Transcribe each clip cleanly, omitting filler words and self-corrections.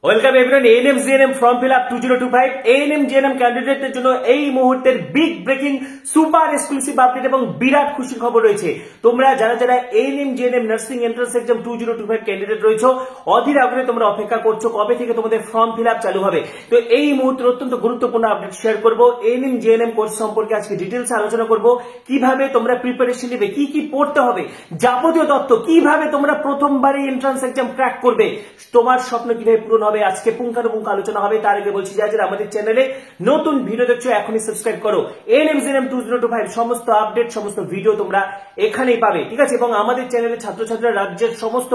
Welcome everyone. ANM GNM form fill up 2025 ANM GNM ক্যান্ডিডেটদের জন্য এই মুহূর্তের big breaking super exclusive update এবং বিরাট খুশির খবর রয়েছে। তোমরা যারা যারা ANM GNM nursing entrance exam 2025 candidate রয়েছো, অধীর আগ্রহে তোমরা অপেক্ষা করছো কবে থেকে তোমাদের ফর্ম ফিল আপ চালু হবে। তো এই মুহূর্তের অত্যন্ত গুরুত্বপূর্ণ আপডেট শেয়ার করব। এএনএম জিএনএম কোর্স সম্পর্কে আজকে ডিটেইলস আলোচনা করব, কিভাবে তোমরা প্রিপারেশন নেবে, কি কি পড়তে হবে, যাবতীয় তথ্য, কিভাবে তোমরা প্রথমবারই এন্ট্রান্স এক্সাম ক্র্যাক করবে, তোমার স্বপ্ন কিভাবে পূরণ হবে, আজকে পুঙ্খানুপুঙ্খ আলোচনা হবে। তার আগে বলছি যারা আমাদের চ্যানেলে নতুন ভিডিও দেখছো এখনই সাবস্ক্রাইব করো। এএনএম জিএনএম 2025 সমস্ত আপডেট, সমস্ত ভিডিও তোমরা এখানেই পাবে, ঠিক আছে। এবং আমাদের চ্যানেলে ছাত্রছাত্রীরা রাজ্যের সমস্ত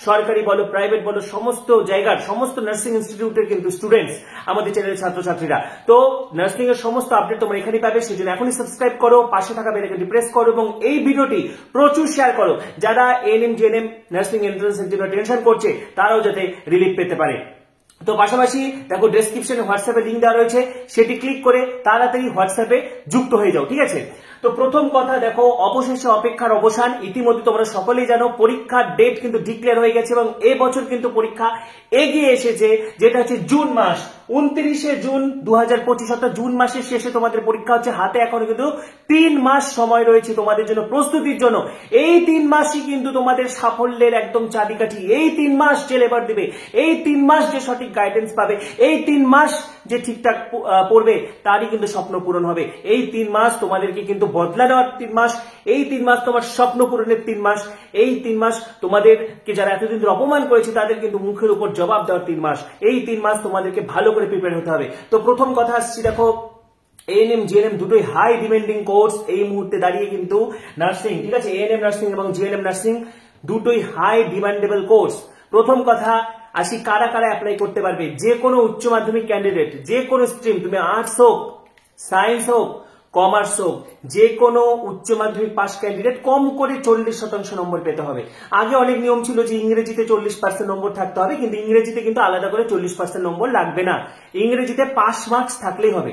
সরকারি বলো প্রাইভেট বলো সমস্ত জায়গার সমস্ত নার্সিং ইনস্টিটিউটের কিন্তু স্টুডেন্টস আমাদের চ্যানেলের ছাত্রছাত্রীরা। তো নার্সিং এর সমস্ত আপডেট তোমরা এখানেই পাবে, সেজন্য এখনই সাবস্ক্রাইব করো, পাশে থাকা বেল আইকনটি প্রেস করো এবং এই ভিডিওটি প্রচুর শেয়ার করো। যারা এএনএম জিএনএম নার্সিং এন্ট্রান্স এর জন্য টেনশন করছে তারাও যাতে রিলিফ পেতে পারে। তো পাশাপাশি দেখো ডেসক্রিপশনে হোয়াটসঅ্যাপে লিংক দেওয়া রয়েছে, সেটি ক্লিক করে তাড়াতাড়ি হোয়াটসঅ্যাপে যুক্ত হয়ে যাও, ঠিক আছে। তো প্রথম কথা দেখো, অবশেষে অপেক্ষার অবসান। ইতিমধ্যে তোমরা সকলেই জানো পরীক্ষার ডেট কিন্তু ডিক্লেয়ার হয়ে গেছে এবং এবছর কিন্তু পরীক্ষা এগিয়ে এসেছে, যেটা হচ্ছে জুন মাস। 29শে জুন 2025 অর্থাৎ জুন মাসের শেষে তোমাদের পরীক্ষা হচ্ছে। হাতে এখনো কিন্তু 3 মাস সময় রয়েছে তোমাদের জন্য প্রস্তুতির জন্য। এই 3 মাসই কিন্তু তোমাদের সাফল্যের একদম চাবিকাঠি। এই 3 মাস যে লেবার দিবে, এই 3 মাস যে সঠিক গাইডেন্স পাবে, এই 3 মাস যে ঠিকঠাক পড়বে, তারই কিন্তু স্বপ্ন পূরণ হবে। এই 3 মাস তোমাদেরকে কিন্তু বদলা নেওয়ার 3 মাস, এই 3 মাস তোমার স্বপ্ন পূরণের 3 মাস, এই 3 মাস তোমাদেরকে যারা এতদিন ধরে অপমান করেছে তাদের কিন্তু মুখের উপর জবাব দেওয়ার 3 মাস। এই 3 মাস তোমাদেরকে ভালো করে প্রিপেয়ার হতে হবে। তো প্রথম কথা আসছি, দেখো এএনএম জিএনএম দুটোই হাই ডিমান্ডিং কোর্স এই মুহূর্তে দাঁড়িয়ে কিন্তু নার্সিং, ঠিক আছে। এএনএম নার্সিং এবং জিএনএম নার্সিং দুটোই হাই ডিমান্ডেবল কোর্স। প্রথম কথা আসি, কারা কারা অ্যাপ্লাই করতে পারবে। যে কোনো উচ্চ মাধ্যমিক ক্যান্ডিডেট, যে কোনো স্ট্রিম, তুমি আর্টস হোক, সায়েন্স হোক, কমার্স হোক, যে কোনো উচ্চ মাধ্যমিক পাস ক্যান্ডিডেট কম করে 40% নম্বর পেতে হবে। আগে অনেক নিয়ম ছিল যে ইংরেজিতে 40% নম্বর থাকতে হবে, কিন্তু ইংরেজিতে কিন্তু আলাদা করে 40% নম্বর লাগবে না। ইংরেজিতে পাস মার্কস থাকলেই হবে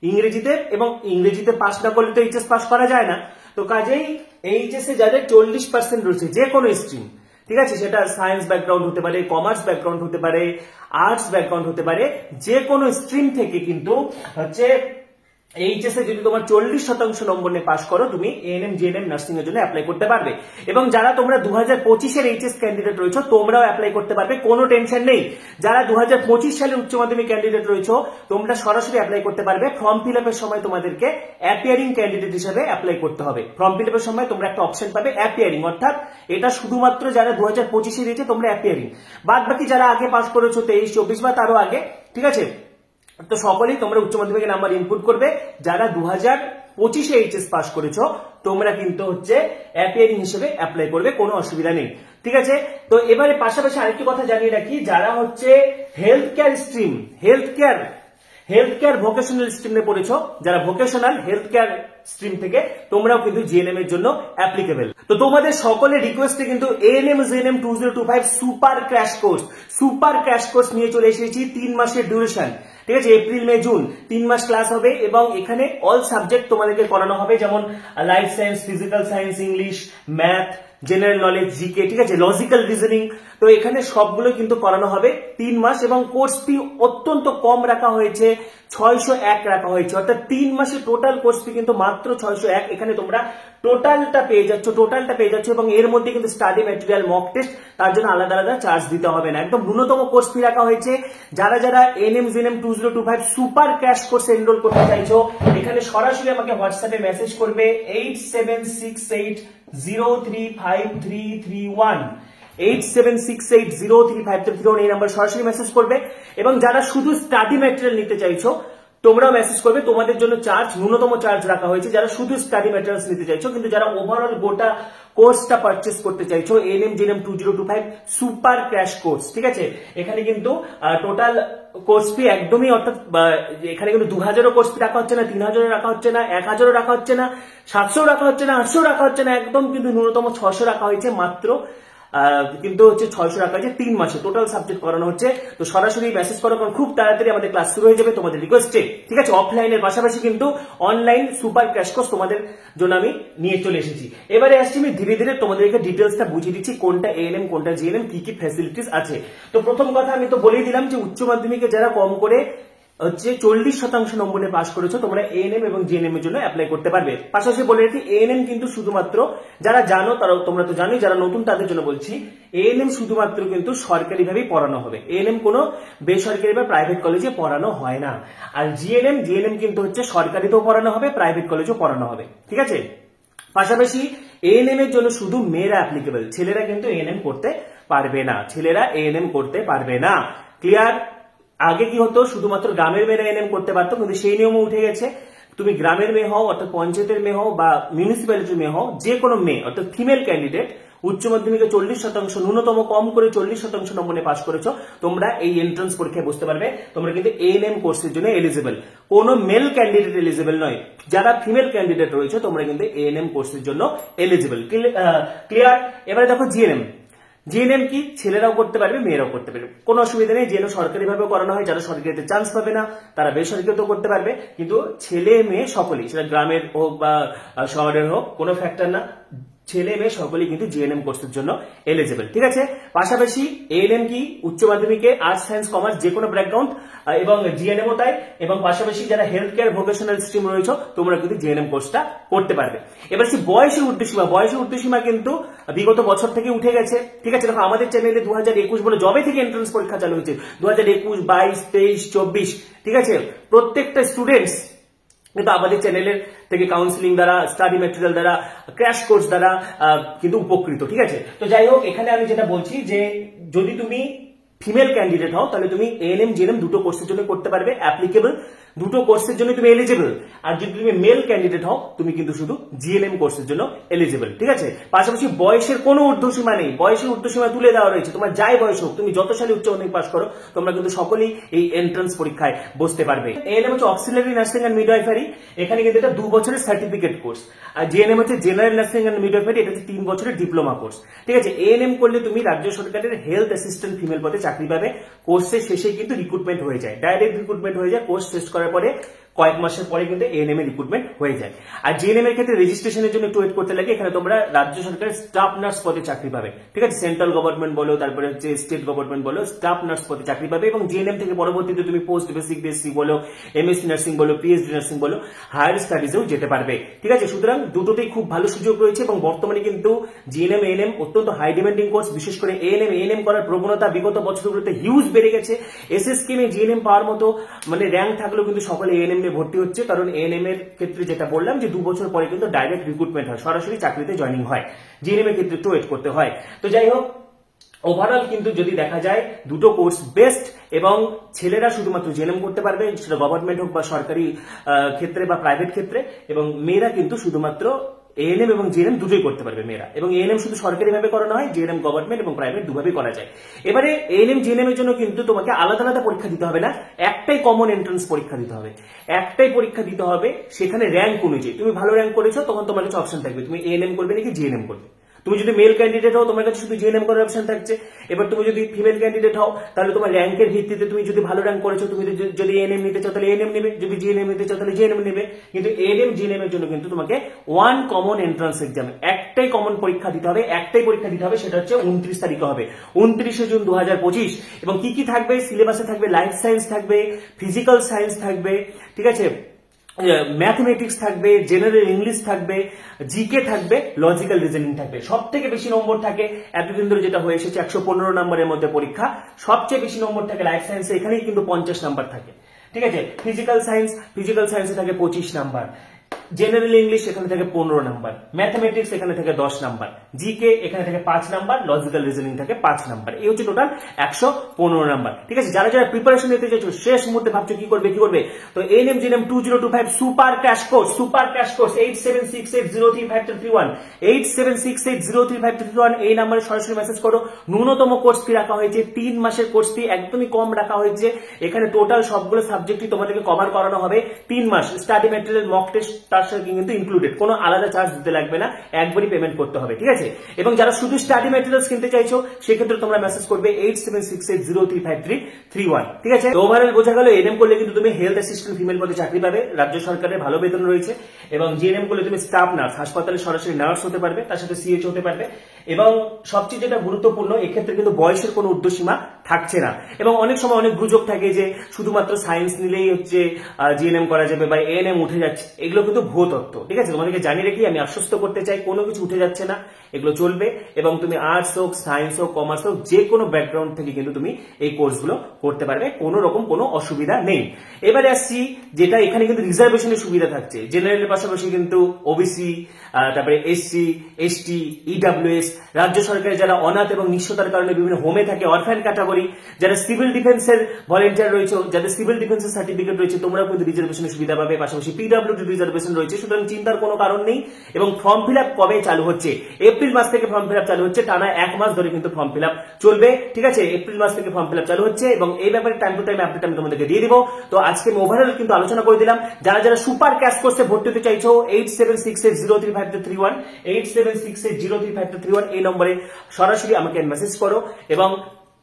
ইংরেজিতে, এবং ইংরেজিতে পাস না করলে তো এইচএস পাস করা যায় না। তো কাজেই এইচএস এ যাদের 40% রয়েছে যে কোনো স্ট্রিম, ঠিক আছে, সেটা সায়েন্স ব্যাকগ্রাউন্ড হতে পারে, কমার্স ব্যাকগ্রাউন্ড হতে পারে, আর্টস ব্যাকগ্রাউন্ড হতে পারে, যে কোনো স্ট্রিম থেকে কিন্তু হচ্ছে এইচএস এ যদি তোমার 40% নম্বর নিয়ে পাস করো, তুমি এএনএম জিএনএম নার্সিং এর জন্য অ্যাপ্লাই করতে পারবে। এবং যারা তোমরা 2025 এর এইচএস ক্যান্ডিডেট রয়েছো, তোমরাও অ্যাপ্লাই করতে পারবে, কোনো টেনশন নেই। যারা 2025 সালের উচ্চ মাধ্যমিক ক্যান্ডিডেট রয়েছো, তোমরা সরাসরি অ্যাপ্লাই করতে পারবে। ফর্ম ফিল আপের সময় তোমাদেরকে অ্যাপিয়ারিং ক্যান্ডিডেট হিসেবে অ্যাপ্লাই করতে হবে। ফর্ম ফিল আপের সময় তোমরা একটা অপশন পাবে অ্যাপিয়ারিং, অর্থাৎ এটা শুধুমাত্র যারা 2025 এ দিয়েছে তোমরা অ্যাপিয়ারিং, বাদ বাকি যারা আগে পাস করেছো 23, 24 বা তারও আগে, ঠিক আছে, তো সকলেই তোমরা উচ্চ মাধ্যমিকের নাম্বার ইনপুট করবে। যারা 2025 এ এইচএস পাস করেছো তোমরা কিন্তু হচ্ছে অ্যাপিয়ারিং হিসেবে অ্যাপ্লাই করবে, কোনো অসুবিধা নেই, ঠিক আছে। তো এবারে পাশাপাশি আরেকটি কথা জানিয়ে রাখি, যারা হচ্ছে health care stream, health care vocational স্ট্রিমে পড়েছো, যারা ভোকেশনাল হেলথ কেয়ার স্ট্রিম থেকে তোমরাও কিন্তু জিএনএম এর জন্য অ্যাপ্লিকেবল। তো তোমাদের সকলের রিকোয়েস্টে কিন্তু ANM GNM 2025 super crash course নিয়ে চলে এসেছি। 3 মাসের ডিউরেশন, ঠিক আছে, এপ্রিল মে জুন 3 মাস ক্লাস হবে এবং এখানে অল সাবজেক্ট তোমাদেরকে করানো হবে, যেমন life science, physical science, English, math, general knowledge, GK, ঠিক আছে, লজিক্যাল রিজনিং। তো এখানে সবগুলো কিন্তু করানো হবে 3 মাস এবং কোর্স ফি অত্যন্ত কম রাখা হয়েছে, 601 রাখা হয়েছে, অর্থাৎ 3 মাসের টোটাল কোর্স ফি কিন্তু মাত্র 601। এখানে তোমরা টোটালটা পেয়ে যাচ্ছ এবং এর মধ্যে কিন্তু স্টাডি ম্যাটেরিয়াল, মক টেস্ট, তার জন্য আলাদা আলাদা চার্জ দিতে হবে না। একদম ন্যূনতম কোর্স ফি রাখা হয়েছে। যারা যারা এএনএম জিএনএম 2025 সুপার ক্র্যাশ কোর্সে এনরোল করতে চাইছো, এখানে সরাসরি আমাকে হোয়াটসঅ্যাপে মেসেজ করবে 8768035331, 8768035331 এই নাম্বার সরাসরি মেসেজ করবে। এবং যারা শুধু স্টাডি ম্যাটেরিয়াল নিতে চাইছো তোমরাও মেসেজ করবে, তোমাদের জন্য চার্জ, ন্যূনতম চার্জ রাখা হয়েছে যারা শুধু স্টাডি ম্যাটেরিয়ালস নিতে চাইছো। কিন্তু যারা ওভারঅল গোটা কোর্সটা পারচেস করতে চাইছো, ANM GNM 2025 super crash course, ঠিক আছে, এখানে কিন্তু টোটাল কোর্স ফি একদমই, অর্থাৎ এখানে কিন্তু 2000 কোর্স ফি রাখা হচ্ছে না, 3000 রাখা হচ্ছে না, 1000 রাখা হচ্ছে না, 700 রাখা হচ্ছে না, 800 রাখা হচ্ছে না, একদম কিন্তু ন্যূনতম 600 রাখা হয়েছে মাত্র কিন্তু হচ্ছে 600 টাকা যে 3 মাসে টোটাল সাবজেক্ট করানো হচ্ছে। তো সরাসরি মেসেজ করো, কারণ খুব তাড়াতাড়ি আমাদের ক্লাস শুরু হয়ে যাবে তোমাদের রিকোয়েস্টে, ঠিক আছে। অফলাইনের পাশাপাশি কিন্তু অনলাইন সুপার ক্র্যাশ কোর্স তোমাদের জন্য আমি নিয়ে চলে এসেছি। এবারে আসছি আমি ধীরে ধীরে তোমাদেরকে ডিটেলসটা বুঝিয়ে দিচ্ছি কোনটা এএনএম কোনটা জিএনএম, কি কি ফ্যাসিলিটিস আছে। তো প্রথম কথা আমি তো বলেই দিলাম যে উচ্চ মাধ্যমিকে যারা কম করে হচ্ছে 40% নম্বরে পাস করেছো তোমরা এএনএম এবং জিএনএম এর জন্য অ্যাপ্লাই করতে পারবে। পাশাপাশি বলে রাখি এএনএম কিন্তু শুধুমাত্র যারা জানো তারা, তোমরা তো জানোই, যারা নতুন তাদের জন্য বলছি, এএনএম শুধুমাত্র কিন্তু সরকারিভাবেই পড়ানো হবে। এএনএম কোনো বেসরকারি বা প্রাইভেট কলেজে পড়ানো হয় না। আর জিএনএম কিন্তু হচ্ছে সরকারিতেও পড়ানো হবে, প্রাইভেট কলেজেও পড়ানো হবে, ঠিক আছে। পাশাপাশি এএনএম এর জন্য শুধু মেয়েরা অ্যাপ্লিকেবল, ছেলেরা কিন্তু এএনএম করতে পারবে না, ছেলেরা এএনএম করতে পারবে না। ক্লিয়ার? আগে কি হতো, শুধুমাত্র গ্রামের মেয়েরা এএনএম করতে পারতো, কিন্তু সেই নিয়মও উঠে গেছে। তুমি গ্রামের মেয়ে হও, অর্থাৎ পঞ্চায়েতের মেয়ে হও বা মিউনিসিপ্যালিটির মেয়ে হও, যে কোনো মেয়ে অর্থাৎ ফিমেল ক্যান্ডিডেট উচ্চ মাধ্যমিকে 40% ন্যূনতম কম করে 40% নম্বরে পাস করেছো, তোমরা এই এন্ট্রান্স পরীক্ষায় বসতে পারবে। তোমরা কিন্তু এএনএম কোর্সের জন্য এলিজিবল। কোনো মেল ক্যান্ডিডেট এলিজিবল নয়, যারা ফিমেল ক্যান্ডিডেট রয়েছে তোমরা কিন্তু এএনএম কোর্সের জন্য এলিজিবল। ক্লিয়ার? এবারে দেখো জিএনএম। জিএনএম কি ছেলেরাও করতে পারবে, মেয়েরাও করতে পারবে, কোনো অসুবিধা নেই। জিএনএম সরকারিভাবে করানো হয়, যারা সরকারিতে চান্স পাবে না তারা বেসরকারিতেও করতে পারবে, কিন্তু ছেলে মেয়ে সকলেই, সেটা গ্রামের হোক বা শহরের হোক কোনো ফ্যাক্টর না, ছেলে মেয়ে সকলেই কিন্তু জিএনএম কোর্সের জন্য এলিজিবল, ঠিক আছে। পাশাপাশি এএনএম কি উচ্চ মাধ্যমিকে আর্টস সায়েন্স কমার্স যে কোনো ব্যাকগ্রাউন্ড এবং জিএনএমও তাই, এবং পাশাপাশি যারা হেলথ কেয়ার ভোকেশনাল স্ট্রিম রয়েছে তোমরা কিন্তু জিএনএম কোর্সটা করতে পারবে। এবার সে বয়সের উর্ধ্বসীমা, বয়সের উর্ধ্বসীমা কিন্তু বিগত বছর থেকে উঠে গেছে, ঠিক আছে। দেখো আমাদের চ্যানেলে 2021 বলে জবে থেকে এন্ট্রান্স পরীক্ষা চালু হয়েছে, 2021, 22, 23, 24, ঠিক আছে। প্রত্যেকটা স্টুডেন্টস কিন্তু আমাদের চ্যানেলের থেকে কাউন্সিলিং দ্বারা, স্টাডি ম্যাটেরিয়াল দ্বারা, ক্র্যাশ কোর্স দ্বারা কিন্তু উপকৃত, ঠিক আছে। তো যাই হোক, এখানে আমি যেটা বলছি যে যদি তুমি ফিমেল ক্যান্ডিডেট হও তাহলে তুমি এএনএম জিএনএম দুটো কোর্সের জন্য করতে পারবে, অ্যাপ্লিকেবল, দুটো কোর্সের জন্য তুমি এলিজিবল। আর যদি তুমি মেল ক্যান্ডিডেট হও তুমি কিন্তু শুধু জিএনএম কোর্সের জন্য এলিজিবল, ঠিক আছে। পাশাপাশি বয়সের কোনো ঊর্ধ্বসীমা নেই, বয়সের ঊর্ধ্বসীমা তুলে দেওয়া রয়েছে। তোমার যাই বয়স হোক, তুমি যত সালে উচ্চ মাধ্যমিক পাস করো, তোমরা কিন্তু সকলেই এই এন্ট্রান্স পরীক্ষায় বসতে পারবে। এএনএম হচ্ছে অক্সিলারি নার্সিং এন্ড মিডওয়াইফারি, এখানে কিন্তু এটা 2 বছরের সার্টিফিকেট কোর্স। আর জিএনএম হচ্ছে জেনারেল নার্সিং এন্ড মিডওয়াইফারি, এটা হচ্ছে 3 বছরের ডিপ্লোমা কোর্স, ঠিক আছে। এএনএম করলে তুমি রাজ্য সরকারের হেলথ অ্যাসিস্ট্যান্ট ফিমেল পদে চাকরি পাবে। কোর্সের শেষে কিন্তু রিক্রুটমেন্ট হয়ে যায়, ডাইরেক্ট রিক্রুটমেন্ট হয়ে যায়। কোর্স শেষ করার পরে কয়েক মাসের পরে কিন্তু এএনএম এর রিক্রুটমেন্ট হয়ে যায়। আর জিএনএম এর ক্ষেত্রে রেজিস্ট্রেশনের জন্য একটু ওয়েট করতে লাগে। এখানে তোমরা রাজ্য সরকারের স্টাফ নার্স পদে চাকরি পাবে, ঠিক আছে। সেন্ট্রাল গভর্নমেন্ট বলো, তারপরে হচ্ছে স্টেট গভর্নমেন্ট বলো, স্টাফ নার্স পদে চাকরি পাবে। এবং জিএনএম থেকে পরবর্তীতে তুমি পোস্ট বেসিক বিএসসি বলো, এমএসসি নার্সিং বলো, পিএইচডি নার্সিং বলো, হায়ার স্টাডিজেও যেতে পারবে, ঠিক আছে। সুতরাং দুটোতেই খুব ভালো সুযোগ রয়েছে এবং বর্তমানে কিন্তু জিএনএম এএনএম অত্যন্ত হাই ডিমান্ডিং কোর্স। বিশেষ করে এএনএম করার প্রবণতা বিগত বছরগুলোতে হিউজ বেড়ে গেছে। এসএসকেএম এ জিএনএম পাওয়ার মতো মানে র্যাঙ্ক থাকলেও কিন্তু সকলে এএনএম নিয়ে ভর্তি হচ্ছে, কারণ এএনএম এর ক্ষেত্রে যেটা বললাম যে 2 বছর পরে কিন্তু ডাইরেক্ট রিক্রুটমেন্ট হয়, সরাসরি চাকরিতে জয়েনিং হয়। জিএনএম এর ক্ষেত্রে একটু ওয়েট করতে হয়। তো যাই হোক, ওভারঅল কিন্তু যদি দেখা যায় দুটো কোর্স বেস্ট, এবং ছেলেরা শুধুমাত্র জিএনএম করতে পারবে, সেটা গভর্নমেন্ট হোক বা সরকারি ক্ষেত্রে বা প্রাইভেট ক্ষেত্রে, এবং মেয়েরা কিন্তু শুধুমাত্র এএনএম এবং জিএনএম দুটোই করতে পারবে মেয়েরা। এবং এএনএম শুধু সরকারি ভাবে করানো হয়, জিএনএম গভর্নমেন্ট এবং প্রাইভেট দুভাবেই করা যায়। এবারে এএনএম জিএনএম এর জন্য কিন্তু তোমাকে আলাদা আলাদা পরীক্ষা দিতে হবে না, একটাই কমন এন্ট্রান্স পরীক্ষা দিতে হবে, একটাই পরীক্ষা দিতে হবে। সেখানে র্যাঙ্ক অনুযায়ী তুমি ভালো র্যাঙ্ক করেছো তখন তোমার কাছে অপশন থাকবে তুমি এএনএম করবে নাকি জিএনএম করবে। তুমি যদি মেল ক্যান্ডিডেট হও তোমার কাছে শুধু জিএনএম করার অপশন থাকছে। এবার তুমি যদি ফিমেল ক্যান্ডিডেট হও তাহলে তোমার র্যাঙ্কের ভিত্তিতে তুমি যদি ভালো র্যাঙ্ক করেছো, তুমি যদি এএনএম নিতে চাও তাহলে এএনএম নেবে, যদি জিএনএম নিতে চাও তাহলে জিএনএম নেবে। কিন্তু এএনএম জিএনএম এর জন্য কিন্তু তোমাকে ওয়ান কমন এন্ট্রান্স এক্সাম, একটাই কমন পরীক্ষা দিতে হবে, একটাই পরীক্ষা দিতে হবে। সেটা হচ্ছে 29 তারিখে হবে, 29শে জুন 2025। এবং কি কি থাকবে সিলেবাসে থাকবে, লাইফ সায়েন্স থাকবে, ফিজিক্যাল সায়েন্স থাকবে, ঠিক আছে, ম্যাথমেটিক্স থাকবে, জেনারেল ইংলিশ থাকবে, জিকে থাকবে, লজিক্যাল রিজনিং থাকবে। সব থেকে বেশি নম্বর থাকে এতদিন ধরে যেটা হয়ে এসেছে 115 নম্বরের মধ্যে পরীক্ষা, সবচেয়ে বেশি নম্বর থাকে লাইফ সায়েন্সে, এখানেই কিন্তু 50 নাম্বার থাকে, ঠিক আছে। ফিজিক্যাল সায়েন্সে থাকে 25 নাম্বার, জেনারেল ইংলিশ এখানে থাকে 15 নাম্বার, ম্যাথমেটিক্স এখানে থাকে 10 নাম্বার, জিকে এখানে থাকে 5 নাম্বার, লজিক্যাল রিজনিং থাকে 5 নাম্বার। এই হচ্ছে টোটাল 115 নাম্বার, ঠিক আছে। যারা যারা প্রিপারেশন নিতে চাইছো, শেষ মুহূর্তে ভাবছো কি করবে, তো ANM GNM 2025 super crash course 8768035331 8768035331 এই নম্বরে সরাসরি মেসেজ করো। ন্যূনতম কোর্স ফি রাখা হয়েছে 3 মাসের কোর্স ফি, একদমই কম রাখা হয়েছে। এখানে টোটাল সবগুলো সাবজেক্টই তোমাদেরকে কভার করানো হবে 3 মাস, স্টাডি ম্যাটেরিয়াল, মক টেস্ট, তার সাথে কিন্তু ইনক্লুডেড, কোনো আলাদা চার্জ দিতে লাগবে না, একবারই পেমেন্ট করতে হবে, ঠিক আছে। এবং যারা শুধু স্টাডি ম্যাটেরিয়ালস কিনতে চাইছো সেক্ষেত্রে তোমরা মেসেজ করবে 8768035331, ঠিক আছে। ওভারঅল বোঝা গেল এনএম করলে কিন্তু তুমি হেলথ অ্যাসিস্ট্যান্ট ফিমেল পদে চাকরি পাবে, রাজ্য সরকারের ভালো বেতন রয়েছে। এবং জিএনএম করলে তুমি স্টাফ নার্স, হাসপাতালে সরাসরি নার্স হতে পারবে, তার সাথে সিএইচ হতে পারবে। এবং সবচেয়ে যেটা গুরুত্বপূর্ণ, এক্ষেত্রে কিন্তু বয়সের কোনো ঊর্ধ্বসীমা থাকছে না। এবং অনেক সময় অনেক গুজব থাকে যে শুধুমাত্র সায়েন্স নিলেই হচ্ছে জিএনএম করা যাবে বা এএনএম উঠে যাচ্ছে, এগুলো কিন্তু ভুয়ো তথ্য, ঠিক আছে। তোমাদেরকে জানিয়ে রেখে আমি আশ্বস্ত করতে চাই, কোনো কিছু উঠে যাচ্ছে না, এগুলো চলবে। এবং তুমি আর্টস হোক, সায়েন্স হোক, কমার্স হোক, যে কোনো ব্যাকগ্রাউন্ড থেকে কিন্তু তুমি এই কোর্সগুলো করতে পারবে, কোনো রকম কোনো অসুবিধা নেই। এবারে আসছি যেটা এখানে কিন্তু রিজার্ভেশনের সুবিধা থাকছে, জেনারেলের পাশাপাশি কিন্তু ওবিসি, তারপরে এসসি, এসটি, ইডব্লিউএস, রাজ্য সরকারের যারা অনাথ এবং নিঃস্বতার কারণে বিভিন্ন হোমে থাকে, অরফ্যান ক্যাটাগরি, যারা সিভিল ডিফেন্সের ভলেন্টিয়ার রয়েছে, যাদের সিভিল ডিফেন্সের সার্টিফিকেট রয়েছে, তোমরাও কিন্তু রিজার্ভেশনের সুবিধা পাবে। পাশাপাশি পিডব্লিউডি রিজার্ভেশন রয়েছে, সুতরাং চিন্তার কোনো কারণ নেই। এবং ফর্ম ফিল আপ কবে চালু হচ্ছে? এপ্রিল মাস থেকে ফর্ম ফিল আপ চালু হচ্ছে, টানা 1 মাস ধরে কিন্তু ফর্ম ফিল আপ চলবে, ঠিক আছে। এপ্রিল মাস থেকে ফর্ম ফিল আপ চালু হচ্ছে এবং এই ব্যাপারে টাইম টু টাইম আপডেট আমি তোমাদেরকে দিয়ে দিব। তো আজকে আমি ওভারঅল কিন্তু আলোচনা করে দিলাম। যারা যারা সুপার ক্যাশ কোর্সে ভর্তি হতে চাইছো 8768035331, 8768035331 এই নম্বরে সরাসরি আমাকে মেসেজ করো এবং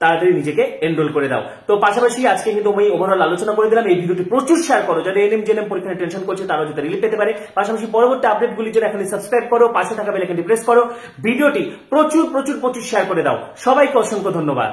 তাড়াতাড়ি নিজেকে এনরোল করে দাও। তো পাশাপাশি আজকে কিন্তু আমি ওভারঅল আলোচনা করে দিলাম। এই ভিডিওটি প্রচুর শেয়ার করো, যারা এনএম জেএনএম পরীক্ষায় টেনশন করছে তারাও যাতে রিলিফ পেতে পারে। পাশাপাশি পরবর্তী আপডেটগুলির জন্য এখানে সাবস্ক্রাইব করো, পাশে থাকা বেল আইকনটি প্রেস করো, ভিডিওটি প্রচুর প্রচুর প্রচুর শেয়ার করে দাও। সবাইকে অসংখ্য ধন্যবাদ।